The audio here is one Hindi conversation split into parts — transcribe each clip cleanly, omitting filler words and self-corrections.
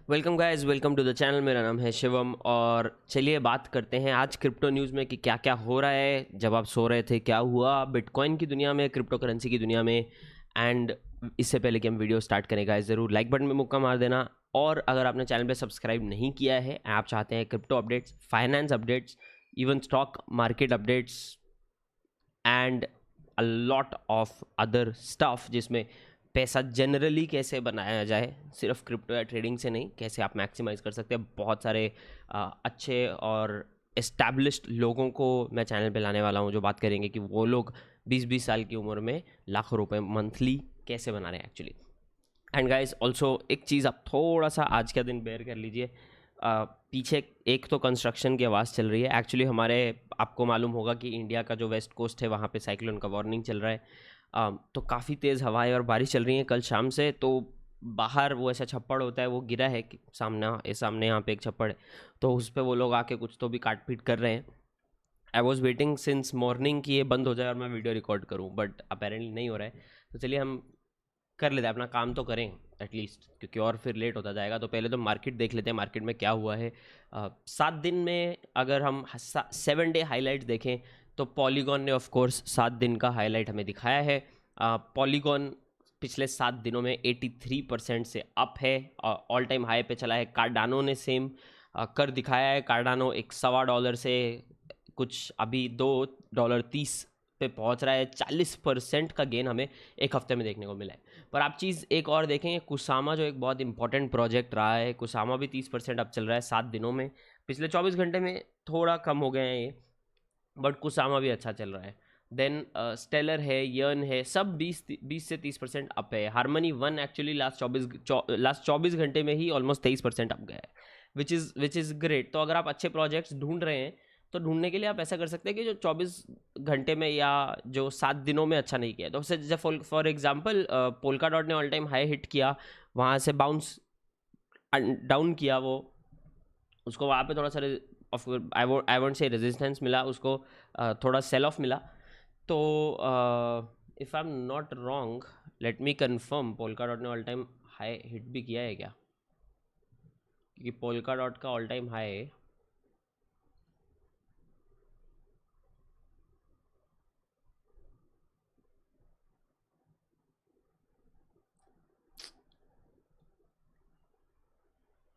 Welcome guys, welcome to the channel. मेरा नाम है शिवम और चलिए बात करते हैं आज क्रिप्टो न्यूज़ में कि क्या क्या हो रहा है। जब आप सो रहे थे क्या हुआ बिटकॉइन की दुनिया में, क्रिप्टो करेंसी की दुनिया में। एंड इससे पहले कि हम वीडियो स्टार्ट करें गाइस, ज़रूर लाइक बटन में मुक्का मार देना। और अगर आपने चैनल पे सब्सक्राइब नहीं किया है, आप चाहते हैं crypto updates, finance updates, even stock market updates and a lot of other stuff जिसमें पैसा जनरली कैसे बनाया जाए, सिर्फ क्रिप्टो या ट्रेडिंग से नहीं, कैसे आप मैक्सिमाइज कर सकते हैं। बहुत सारे अच्छे और एस्टैब्लिश्ड लोगों को मैं चैनल पे लाने वाला हूँ जो बात करेंगे कि वो लोग 20-20 साल की उम्र में लाखों रुपए मंथली कैसे बना रहे हैं एक्चुअली। एंड गाइस ऑल्सो एक चीज़ आप थोड़ा सा आज का दिन बेयर कर लीजिए। पीछे एक तो कंस्ट्रक्शन की आवाज़ चल रही है एक्चुअली हमारे। आपको मालूम होगा कि इंडिया का जो वेस्ट कोस्ट है वहाँ पे साइक्लोन का वार्निंग चल रहा है। तो काफ़ी तेज़ हवाएं और बारिश चल रही है कल शाम से। तो बाहर वो ऐसा छप्पड़ होता है, वो गिरा है कि सामने यहाँ पे एक छप्पड़ है, तो उस पर वो लोग आके कुछ तो भी काट पीट कर रहे हैं। I was waiting since morning कि ये बंद हो जाए और मैं वीडियो रिकॉर्ड करूँ, बट अपेरेंटली नहीं हो रहा है। तो चलिए हम कर लेते हैं, अपना काम तो करें एटलीस्ट, क्योंकि और फिर लेट होता जाएगा। तो पहले तो मार्केट देख लेते हैं, मार्केट में क्या हुआ है 7 दिन में। अगर हम 7 डे हाईलाइट देखें तो पॉलीगॉन ने ऑफ कोर्स 7 दिन का हाईलाइट हमें दिखाया है। पॉलीगॉन पिछले 7 दिनों में 83% से अप है, ऑल टाइम हाई पे चला है। कार्डानो ने सेम कर दिखाया है। कार्डानो एक $1.25 से कुछ अभी $2.30 पे पहुंच रहा है। 40% का गेन हमें एक हफ्ते में देखने को मिला है। पर आप चीज़ एक और देखेंगे, कुसामा जो एक बहुत इंपॉर्टेंट प्रोजेक्ट रहा है, कुसामा भी 30% अब चल रहा है 7 दिनों में। पिछले 24 घंटे में थोड़ा कम हो गए हैं ये, बट कुसामा भी अच्छा चल रहा है। देन स्टेलर है, यर्न है, सब 20 से 30% अप है। हारमनी वन एक्चुअली लास्ट 24 घंटे में ही ऑलमोस्ट 23% अप गया है, विच इज़ ग्रेट। तो अगर आप अच्छे प्रोजेक्ट्स ढूंढ रहे हैं तो ढूंढने के लिए आप ऐसा कर सकते हैं कि जो 24 घंटे में या जो 7 दिनों में अच्छा नहीं किया है। तो जैसे फॉर एग्जाम्पल पोल्का डॉट ने ऑल टाइम हाई हिट किया, वहाँ से बाउंस डाउन किया, वो उसको वहाँ पे थोड़ा सा आई वोंट से रेजिस्टेंस मिला उसको, थोड़ा सेल ऑफ मिला। तो if I am not wrong, let me confirm, polka dot ने ऑल टाइम हाई हिट भी किया है क्या, क्योंकि पोल्का डॉट का all time high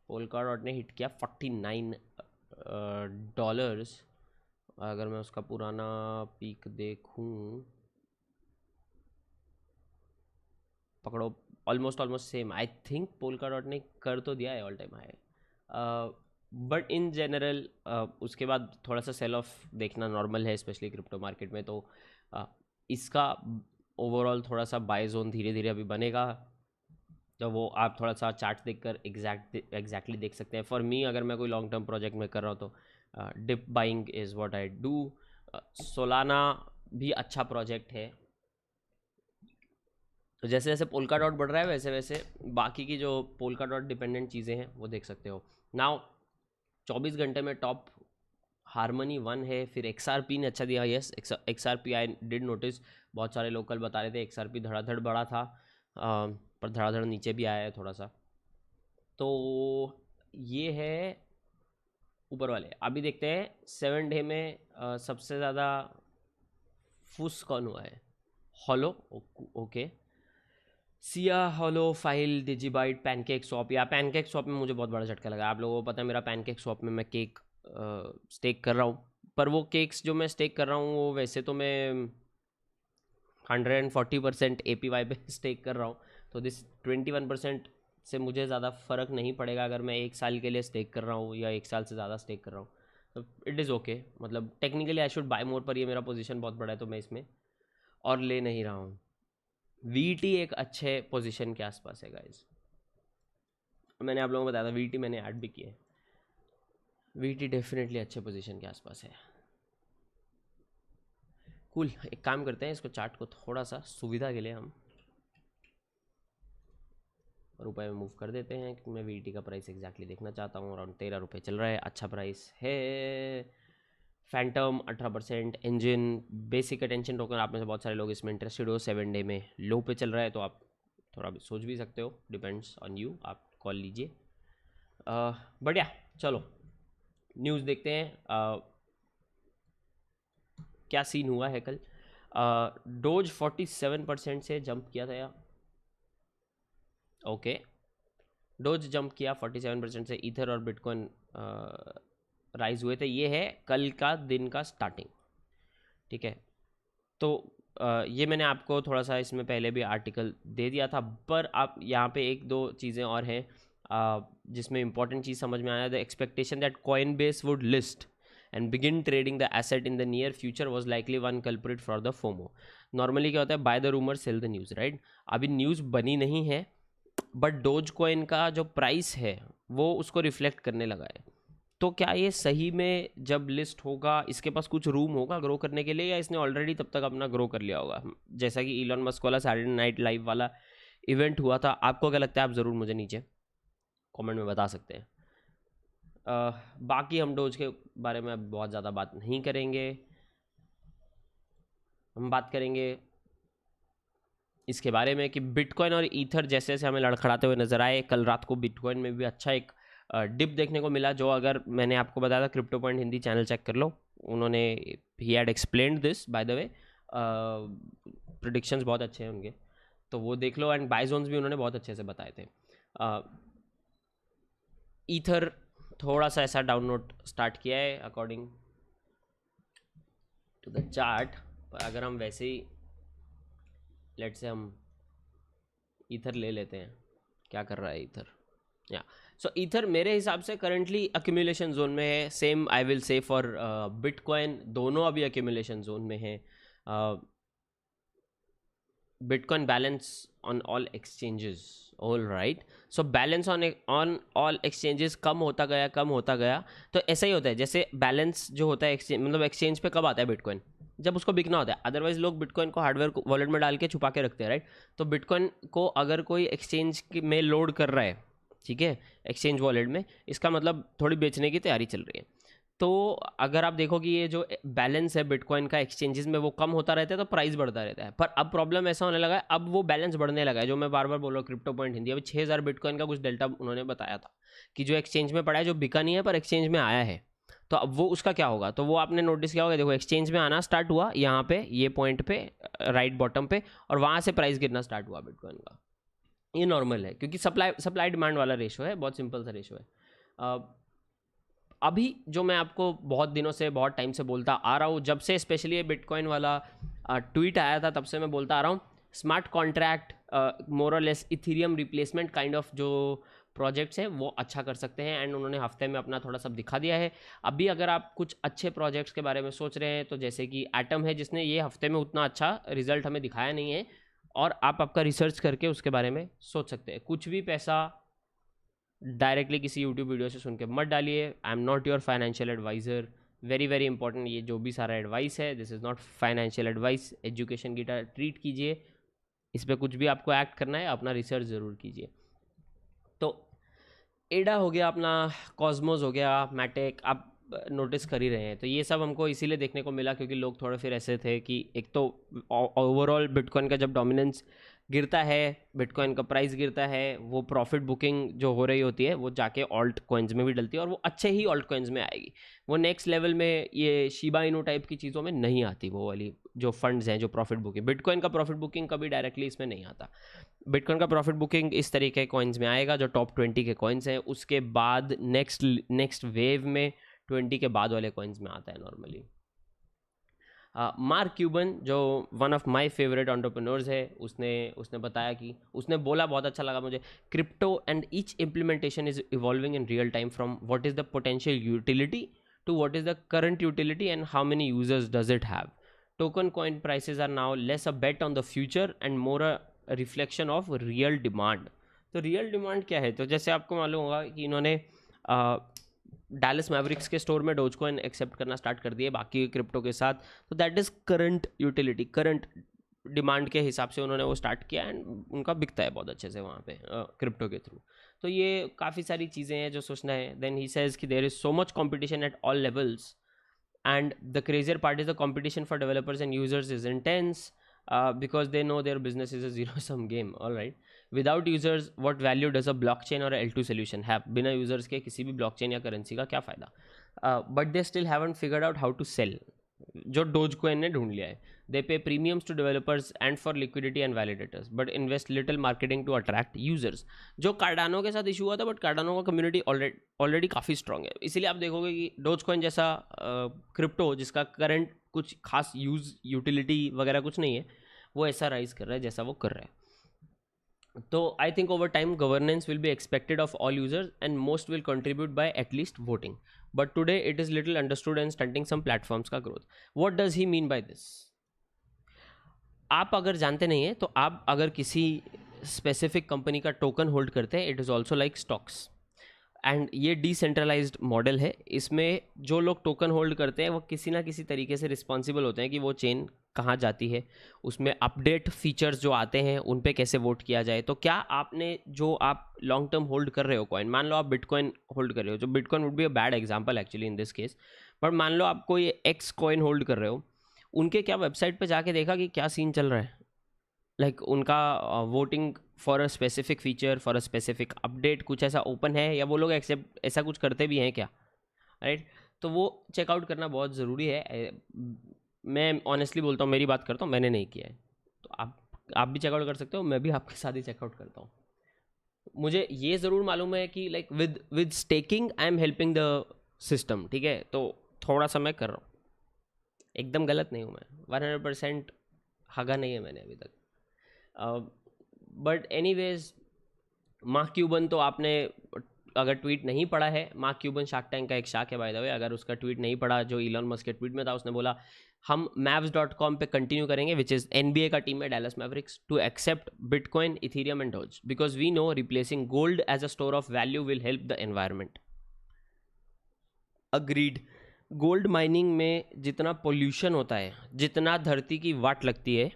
polka dot ने हिट किया $49। अगर मैं उसका पुराना पीक देखूं, पकड़ो, almost same. I think polka dot ने कर तो दिया है all time high, but in general उसके बाद थोड़ा सा सेल ऑफ देखना नॉर्मल है, स्पेशली क्रिप्टो मार्केट में। तो इसका ओवरऑल थोड़ा सा बाय जोन धीरे धीरे अभी बनेगा। तो वो आप थोड़ा सा चार्ट देखकर एग्जैक्टली देख सकते हैं। फॉर मी, अगर मैं कोई लॉन्ग टर्म प्रोजेक्ट में कर रहा हूँ तो dip buying is what I do. Solana भी अच्छा प्रोजेक्ट है। तो जैसे जैसे पोल्का डॉट बढ़ रहा है वैसे वैसे बाकी की जो पोल्का डॉट डिपेंडेंट चीज़ें हैं वो देख सकते हो। नाउ 24 घंटे में टॉप हारमनी वन है, फिर XRP ने अच्छा दिया। Yes, XRP I did notice, बहुत सारे लोग कल बता रहे थे XRP धड़ाधड़ बढ़ा था, पर धड़ाधड़ नीचे भी आया है थोड़ा सा। तो ये है ऊपर वाले। अभी देखते हैं 7 डे में सबसे ज़्यादा फुस कौन हुआ है। Holo, okay, Sia, Holo, file, DigiByte, PancakeSwap. या पैनकेक स्वैप में मुझे बहुत बड़ा झटका लगा। आप लोगों को पता है मेरा पैनकेक स्वैप में मैं केक स्टेक कर रहा हूँ, पर वो केक्स जो मैं स्टेक कर रहा हूँ वो वैसे तो मैं 140% APY पे स्टेक कर रहा हूँ। तो दिस 21% से मुझे ज़्यादा फ़र्क नहीं पड़ेगा अगर मैं 1 साल के लिए स्टेक कर रहा हूँ या 1 साल से ज़्यादा स्टेक कर रहा हूँ। तो इट इज़ ओके, मतलब टेक्निकली आई शुड बाय मोर, पर ये मेरा पोजीशन बहुत बड़ा है तो मैं इसमें और ले नहीं रहा हूँ। VT एक अच्छे पोजीशन के आसपास है गाइज। मैंने आप लोगों को बताया था, VT मैंने ऐड भी किया है। VT डेफिनेटली अच्छे पोजीशन के आसपास है। कूल, एक काम करते हैं, इसको चार्ट को थोड़ा सा सुविधा के लिए हम रुपए में मूव कर देते हैं, क्योंकि मैं VT का प्राइस एग्जैक्टली देखना चाहता हूँ। अराउंड 13 रुपये चल रहा है, अच्छा प्राइस है। Phantom 18%, engine, basic attention token, आप में से बहुत सारे लोग इसमें इंटरेस्टेड हो। 7 डे में लो पे चल रहा है, तो आप थोड़ा सोच भी सकते हो, डिपेंड्स ऑन यू, आप कॉल लीजिए। बढ़िया, चलो न्यूज़ देखते हैं। क्या सीन हुआ है कल। डोज 47% से जंप किया था। ओके, डोज जंप किया 47% से, ईथर और बिटकॉइन राइज हुए थे। ये है कल का दिन का स्टार्टिंग, ठीक है। तो ये मैंने आपको थोड़ा सा इसमें पहले भी आर्टिकल दे दिया था, पर आप यहाँ पे एक दो चीज़ें और हैं जिसमें इंपॉर्टेंट चीज़ समझ में आया। The expectation that Coinbase would list and begin trading the asset in the near future was likely one culprit for the FOMO. Normally क्या होता है, by the rumour cell the news, right. अभी न्यूज़ बनी नहीं है, बट डोज कॉइन का जो प्राइस है वो उसको रिफ्लेक्ट करने लगा है। तो क्या ये सही में जब लिस्ट होगा इसके पास कुछ रूम होगा ग्रो करने के लिए, या इसने ऑलरेडी तब तक अपना ग्रो कर लिया होगा, जैसा कि इलॉन मस्क वाला सैटरडे नाइट लाइव वाला इवेंट हुआ था। आपको क्या लगता है, आप ज़रूर मुझे नीचे कमेंट में बता सकते हैं। बाकी हम डोज के बारे में अब बहुत ज़्यादा बात नहीं करेंगे, हम बात करेंगे इसके बारे में कि बिटकॉइन और ईथर जैसे जैसे हमें लड़खड़ाते हुए नजर आए। कल रात को बिटकॉइन में भी अच्छा एक डिप देखने को मिला, जो अगर मैंने आपको बताया था crypto point Hindi channel check कर लो, उन्होंने ही had explained this by the way. Predictions बहुत अच्छे हैं उनके, तो वो देख लो। एंड बाय जोन्स भी उन्होंने बहुत अच्छे से बताए थे। ईथर थोड़ा सा ऐसा डाउनलोड स्टार्ट किया है अकॉर्डिंग टू द चार्ट, पर अगर हम वैसे ही लेट से हम ईथर ले लेते हैं, क्या कर रहा है ईथर। या सो ईथर मेरे हिसाब से करंटली अक्यूमुलेशन जोन में है। Same I will say for Bitcoin, दोनों अभी अक्यूमुलेशन जोन में है। Bitcoin balance on all exchanges, all right. So balance on all exchanges कम होता गया। तो ऐसा ही होता है, जैसे बैलेंस जो होता है एक्सचेंज, मतलब एक्सचेंज पे कब आता है बिटकॉइन, जब उसको बिकना होता है। अदरवाइज लोग बिटकॉइन को हार्डवेयर वॉलेट में डाल के छुपा के रखते हैं, राइट। तो बिटकॉइन को अगर कोई एक्सचेंज में लोड कर रहा है, ठीक है, एक्सचेंज वॉलेट में, इसका मतलब थोड़ी बेचने की तैयारी चल रही है। तो अगर आप देखो कि ये जो बैलेंस है बिटकॉइन का एक्सचेंजेस में वो कम होता रहता है, तो प्राइस बढ़ता रहता है। पर अब प्रॉब्लम ऐसा होने लगा है, अब वो बैलेंस बढ़ने लगा है, जो मैं बार बार बोल रहा हूँ क्रिप्टो पॉइंट हिंदी। अभी 6000 बिटकॉइन का कुछ डेल्टा उन्होंने बताया था कि जो एक्सचेंज में पड़ा है, जो बिका नहीं है पर एक्सचेंज में आया है। तो अब वो उसका क्या होगा, तो वो आपने नोटिस किया होगा, देखो एक्सचेंज में आना स्टार्ट हुआ यहाँ पे, ये पॉइंट पे राइट बॉटम पे, और वहाँ से प्राइस गिरना स्टार्ट हुआ बिटकॉइन का। ये नॉर्मल है, क्योंकि सप्लाई डिमांड वाला रेशो है, बहुत सिंपल सा रेशो है। अभी जो मैं आपको बहुत दिनों से, बहुत टाइम से बोलता आ रहा हूँ, जब से स्पेशली ये बिटकॉइन वाला ट्वीट आया था, तब से मैं बोलता आ रहा हूँ, स्मार्ट कॉन्ट्रैक्ट, मोर और less Ethereum replacement kind of जो प्रोजेक्ट्स हैं वो अच्छा कर सकते हैं। एंड उन्होंने हफ्ते में अपना थोड़ा सा दिखा दिया है। अभी अगर आप कुछ अच्छे प्रोजेक्ट्स के बारे में सोच रहे हैं, तो जैसे कि एटम है, जिसने ये हफ्ते में उतना अच्छा रिजल्ट हमें दिखाया नहीं है, और आप आपका रिसर्च करके उसके बारे में सोच सकते हैं। कुछ भी पैसा डायरेक्टली किसी यूट्यूब वीडियो से सुन के मत डालिए। I am not your financial advisor, very very important. ये जो भी सारा एडवाइस है, this is not financial advice. Education की तरह ट्रीट कीजिए, इस पर कुछ भी आपको एक्ट करना है, अपना रिसर्च ज़रूर कीजिए। तो एडा हो गया, अपना कॉस्मोस हो गया, मैटेक, आप नोटिस कर ही रहे हैं। तो ये सब हमको इसीलिए देखने को मिला क्योंकि लोग थोड़े फिर ऐसे थे कि एक तो ओवरऑल बिटकॉइन का जब डोमिनेंस गिरता है, बिटकॉइन का प्राइस गिरता है, वो प्रॉफिट बुकिंग जो हो रही होती है वो जाके ऑल्ट कॉइन्स में भी डलती है, और वो अच्छे ही ऑल्ट कॉइन्स में आएगी। वो नेक्स्ट लेवल में ये शिबा इनू टाइप की चीज़ों में नहीं आती, वो वाली जो फंड्स हैं जो प्रॉफिट बुकिंग। बिटकॉइन का प्रॉफिट बुकिंग कभी डायरेक्टली इसमें नहीं आता। बिटकॉइन का प्रॉफिट बुकिंग इस तरीके के कॉइन्स में आएगा जो टॉप 20 के कॉइन्स हैं, उसके बाद नेक्स्ट वेव में 20 के बाद वाले कॉइन्स में आता है नॉर्मली। मार्क क्यूबन, जो one of my favourite entrepreneurs है, उसने बताया कि, उसने बोला, बहुत अच्छा लगा मुझे, crypto and each implementation is evolving in real time from what is the potential utility to what is the current utility and how many users does it have. Token coin prices are now less a bet on the future and more a reflection of real demand. तो रियल डिमांड क्या है, तो जैसे आपको मालूम होगा कि इन्होंने डैलस मैवरिक्स के स्टोर में डोजकॉइन एक्सेप्ट करना स्टार्ट कर दिए बाकी क्रिप्टो के साथ। तो that is current utility, current demand के हिसाब से उन्होंने वो स्टार्ट किया, एंड उनका बिकता है बहुत अच्छे से वहाँ पे क्रिप्टो के थ्रू। तो ये काफ़ी सारी चीज़ें हैं जो सोचना है। देन ही सेज कि there is so much competition at all levels and the crazier part is the competition for developers and users is intense. because they know their business is a zero sum game. All right, without users what value does a blockchain or a L2 solution have? बिना users के किसी भी blockchain या currency का क्या फ़ायदा? But they still haven't figured out how to sell, जो Dogecoin ने ढूंढ लिया है. They pay premiums to developers and for liquidity and validators, but invest little marketing to attract users. जो कार्डानो के साथ इशू हुआ था, बट कार्डानो का कम्युनिटी ऑलरेडी काफ़ी स्ट्रॉग है. इसीलिए आप देखोगे कि डोजकॉइन जैसा क्रिप्टो जिसका करंट कुछ खास यूटिलिटी वगैरह कुछ नहीं है, वो ऐसा राइज कर रहा है जैसा वो कर रहा है. तो I think over time governance will be expected of all users and most will contribute by at least voting. But today it is little understood and stunting some platforms का growth. What does he mean by this? आप अगर जानते नहीं हैं तो आप अगर किसी स्पेसिफिक कंपनी का टोकन होल्ड करते हैं, it is also like stocks. And ये डिसेंट्रलाइज्ड मॉडल है. इसमें जो लोग टोकन होल्ड करते हैं वो किसी ना किसी तरीके से रिस्पॉन्सिबल होते हैं कि वो चेन कहाँ जाती है, उसमें अपडेट फीचर्स जो आते हैं उन पे कैसे वोट किया जाए. तो क्या आपने जो आप लॉन्ग टर्म होल्ड कर रहे हो कॉइन, मान लो आप बिटकॉइन होल्ड कर रहे हो, जो bitcoin would be a bad example actually in this case, but मान लो आप कोई एक्स कॉइन होल्ड कर रहे हो, उनके क्या वेबसाइट पे जाके देखा कि क्या सीन चल रहा है, लाइक उनका voting for a specific feature, for a specific update कुछ ऐसा ओपन है, या वो लोग एक्सेप्ट ऐसा कुछ करते भी हैं क्या, राइट? तो वो चेकआउट करना बहुत ज़रूरी है. मैं ऑनेस्टली बोलता हूँ, मेरी बात करता हूँ, मैंने नहीं किया है, तो आप भी चेकआउट कर सकते हो, मैं भी आपके साथ ही चेकआउट करता हूँ. मुझे ये ज़रूर मालूम है कि like with staking I am helping the system, ठीक है? तो थोड़ा सा मैं कर रहा हूँ, एकदम गलत नहीं हूँ मैं, 100% हगा नहीं है मैंने अभी तक. बट एनीवेज, मार्क क्यूबन तो आपने अगर ट्वीट नहीं पढ़ा है, मार्क क्यूबन शार्क टैंक का एक शार्क है बाय द वे, अगर उसका ट्वीट नहीं पढ़ा जो इलॉन मस्क के ट्वीट में था, उसने बोला हम mavs.com पे कंटिन्यू करेंगे, विच इज़ NBA का टीम है Dallas Mavericks, to accept bitcoin, ethereum and doge, because we know replacing gold as a store of value will help the environment. Agreed. Gold mining में जितना पोल्यूशन होता है, जितना धरती की वाट लगती है,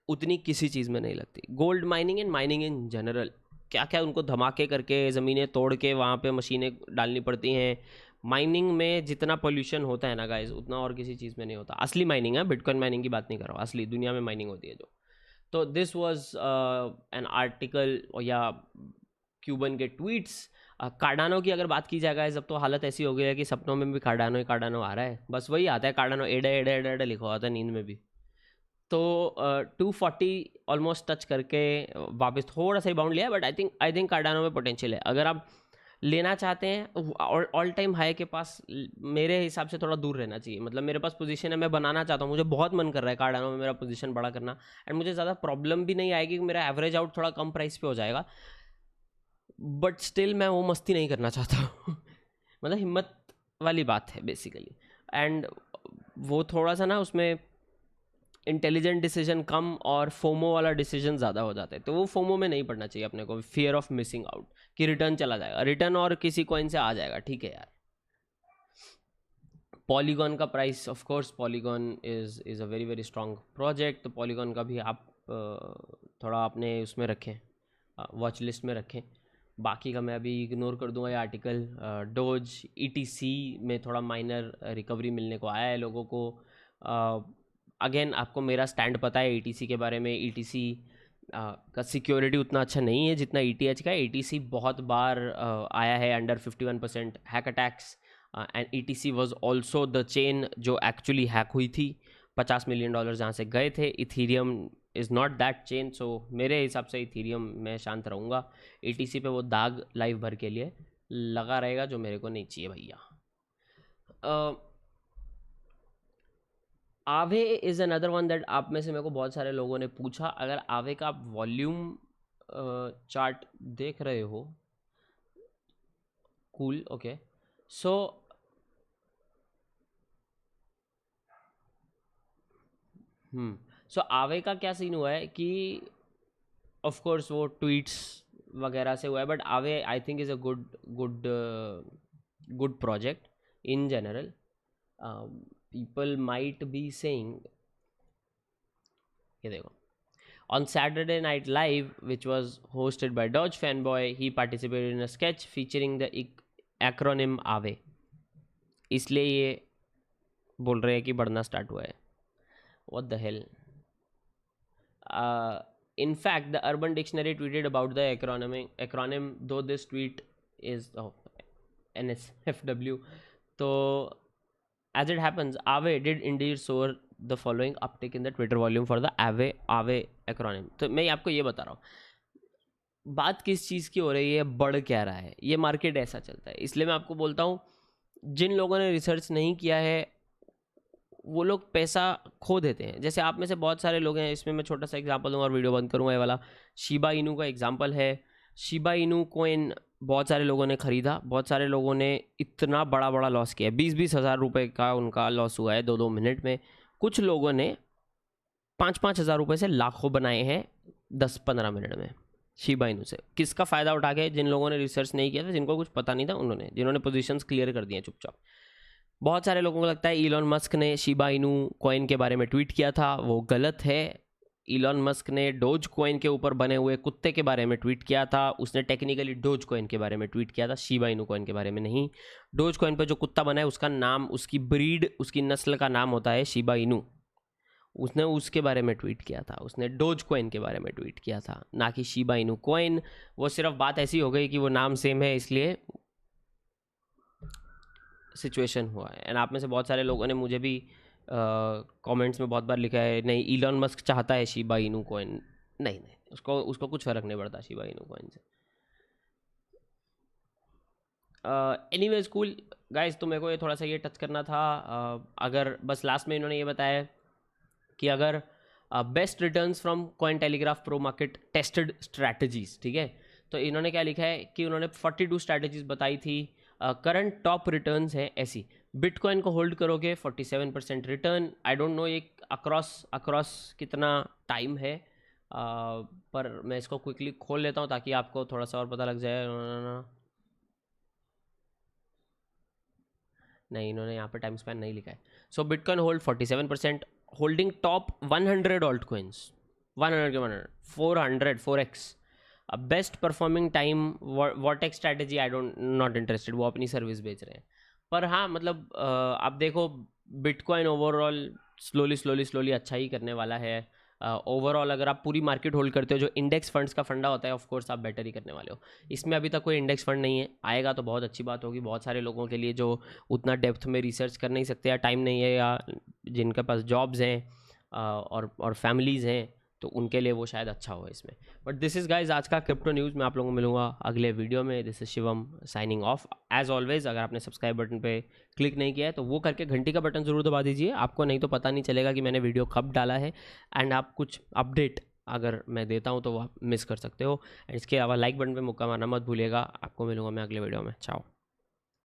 उतनी किसी चीज़ में नहीं लगती. Gold mining and mining in general, क्या क्या उनको धमाके करके ज़मीनें तोड़ के वहाँ पे मशीनें डालनी पड़ती हैं. माइनिंग में जितना पोल्यूशन होता है ना गाइस, उतना और किसी चीज़ में नहीं होता. असली माइनिंग है, बिटकॉइन माइनिंग की बात नहीं कर रहा हूँ, असली दुनिया में माइनिंग होती है जो. तो दिस वाज एन आर्टिकल या क्यूबन के ट्वीट्स. कार्डानो की अगर बात की जाए गाइस, अब तो हालत ऐसी हो गई है कि सपनों में भी कार्डानो ही कार्डानो आ रहा है. बस वही आता है कार्डानो, एडे एडे एडे एडे लिखा होता है नींद में भी. तो 240 ऑलमोस्ट टच करके वापस थोड़ा सा ही बाउंड लिया, बट आई थिंक कार्डानो में पोटेंशियल है. अगर आप लेना चाहते हैं, ऑल टाइम हाई के पास मेरे हिसाब से थोड़ा दूर रहना चाहिए. मतलब मेरे पास पोजीशन है, मैं बनाना चाहता हूँ, मुझे बहुत मन कर रहा है कार्डानो में मेरा पोजीशन बड़ा करना, एंड मुझे ज़्यादा प्रॉब्लम भी नहीं आएगी, मेरा एवरेज आउट थोड़ा कम प्राइस पे हो जाएगा. बट स्टिल मैं वो मस्ती नहीं करना चाहता हूँ. मतलब हिम्मत वाली बात है बेसिकली. एंड वो थोड़ा सा ना उसमें इंटेलिजेंट डिसीजन कम और फोमो वाला डिसीजन ज़्यादा हो जाता है. तो वो फोमो में नहीं पड़ना चाहिए अपने को, फियर ऑफ मिसिंग आउट कि रिटर्न चला जाएगा, रिटर्न और किसी कॉइन से आ जाएगा, ठीक है यार. पॉलीगॉन का price, of course polygon is a very very strong project. तो पॉलीगॉन का भी आप थोड़ा अपने उसमें रखें, वॉच लिस्ट में रखें. बाकी का मैं अभी इग्नोर कर दूंगा ये आर्टिकल. डोज ETC में थोड़ा माइनर रिकवरी मिलने को आया है लोगों को. अगेन आपको मेरा स्टैंड पता है ETC के बारे में. ETC का सिक्योरिटी उतना अच्छा नहीं है जितना ETH का है. ETC बहुत बार आया है under 51% hack attacks, and ETC was also the chain जो एक्चुअली हैक हुई थी. $50 मिलियन जहाँ से गए थे. Ethereum is not that chain. So मेरे हिसाब से इथीरियम में शांत रहूँगा. ETC पे वो दाग लाइफ भर के लिए लगा रहेगा, जो मेरे को नहीं चाहिए भैया. आवे इज़ अनदर वन दैट आप में से मेरे को बहुत सारे लोगों ने पूछा. अगर आवे का आप वॉल्यूम चार्ट देख रहे हो, कूल, ओके. सो आवे का क्या सीन हुआ है कि ऑफ कोर्स वो ट्वीट्स वगैरह से हुआ है, बट आवे I think is a good project in general. People might be saying, ये देखो, on Saturday Night Live, which was hosted by Dodge Fanboy, he participated in a sketch featuring the acronym AVE. इसलिए ये बोल रहे हैं कि बढ़ना स्टार्ट हुआ है. What the hell? in fact the Urban Dictionary tweeted about the acronym, though this tweet is NSFW. So as it happens, Aave did indeed soar the following uptick in the Twitter volume for the Aave acronym. तो मैं आपको ये बता रहा हूँ, बात किस चीज़ की हो रही है, बढ़ क्या रहा है, ये मार्केट ऐसा चलता है। इसलिए मैं आपको बोलता हूँ, जिन लोगों ने रिसर्च नहीं किया है वो लोग पैसा खो देते हैं। जैसे आप में से बहुत सारे लोग हैं, इसमें मैं छोटा सा एग्जांपल दूंगा और वीडियो बंद करूंगा। ये वाला शिबा इनू का एग्जांपल है। शिबा इनू कॉइन बहुत सारे लोगों ने ख़रीदा, बहुत सारे लोगों ने इतना बड़ा बड़ा लॉस किया, 20-20 हज़ार रुपये का उनका लॉस हुआ है 2-2 मिनट में। कुछ लोगों ने 5-5 हज़ार रुपये से लाखों बनाए हैं 10-15 मिनट में शिबा इनू से। किसका फ़ायदा उठा के? जिन लोगों ने रिसर्च नहीं किया था, जिनको कुछ पता नहीं था, उन्होंने, जिन्होंने पोजीशंस क्लियर कर दिए चुपचाप। बहुत सारे लोगों को लगता है इलॉन मस्क ने शिबा इनू कॉइन के बारे में ट्वीट किया था, वो गलत है। इलॉन मस्क ने डोज कॉइन के ऊपर बने हुए कुत्ते के बारे में ट्वीट किया था। उसने टेक्निकली डोज कॉइन के बारे में ट्वीट किया था, शिबा इनू कॉइन के बारे में नहीं। डोज कॉइन पर जो कुत्ता बना है उसका नाम, उसकी ब्रीड, उसकी नस्ल का नाम होता है शिबा इनू। उसने उसके बारे में ट्वीट किया था, उसने डोज कॉइन के बारे में ट्वीट किया था, ना कि शिबा इनू कॉइन। वो सिर्फ बात ऐसी हो गई कि वो नाम सेम है, इसलिए सिचुएशन हुआ है। एंड आप में से बहुत सारे लोगों ने मुझे भी कमेंट्स में बहुत बार लिखा है, नहीं इलॉन मस्क चाहता है शिबा इनू कॉइन। नहीं, उसको कुछ फ़र्क नहीं पड़ता शिबा इनू कॉइन से। एनीवेज कूल गाइस, तो मेरे को ये थोड़ा सा ये टच करना था। अगर बस लास्ट में इन्होंने ये बताया कि अगर best returns from coin telegraph pro market tested strategies, ठीक है, तो इन्होंने क्या लिखा है कि उन्होंने 42 स्ट्रैटेजीज बताई थी। करंट टॉप रिटर्न्स हैं ऐसी, बिटकॉइन को होल्ड करोगे 47% रिटर्न। आई डोंट नो ये अक्रॉस कितना टाइम है, पर मैं इसको क्विकली खोल लेता हूँ ताकि आपको थोड़ा सा और पता लग जाए। नहीं, इन्होंने यहाँ पे टाइम स्पैन नहीं लिखा है। So Bitcoin hold 47%, holding top 100 altcoins, 100 4x। Best performing time vortex strategy, I don't not interested, वो अपनी सर्विस बेच रहे हैं। पर हाँ, मतलब आप देखो बिटकॉइन ओवरऑल स्लोली अच्छा ही करने वाला है। ओवरऑल अगर आप पूरी मार्केट होल्ड करते हो, जो इंडेक्स फंड्स का फंडा होता है, ऑफ कोर्स आप बेटर ही करने वाले हो। इसमें अभी तक कोई इंडेक्स फंड नहीं है, आएगा तो बहुत अच्छी बात होगी बहुत सारे लोगों के लिए जो उतना डेप्थ में रिसर्च कर नहीं सकते, या टाइम नहीं है, या जिनके पास जॉब्स हैं और फैमिलीज़ हैं, तो उनके लिए वो शायद अच्छा हो इसमें। बट दिस इज़ गाइज आज का क्रिप्टो न्यूज़। मैं आप लोगों को मिलूंगा अगले वीडियो में। This is Shivam signing off. As always, अगर आपने सब्सक्राइब बटन पे क्लिक नहीं किया है तो वो करके घंटी का बटन ज़रूर दबा दीजिए, आपको नहीं तो पता नहीं चलेगा कि मैंने वीडियो कब डाला है। एंड आप कुछ अपडेट अगर मैं देता हूँ तो वो आप मिस कर सकते हो। इसके अलावा लाइक बटन पर मुक्का मारना मत भूलिएगा। आपको मिलूंगा मैं अगले वीडियो में। चाओ।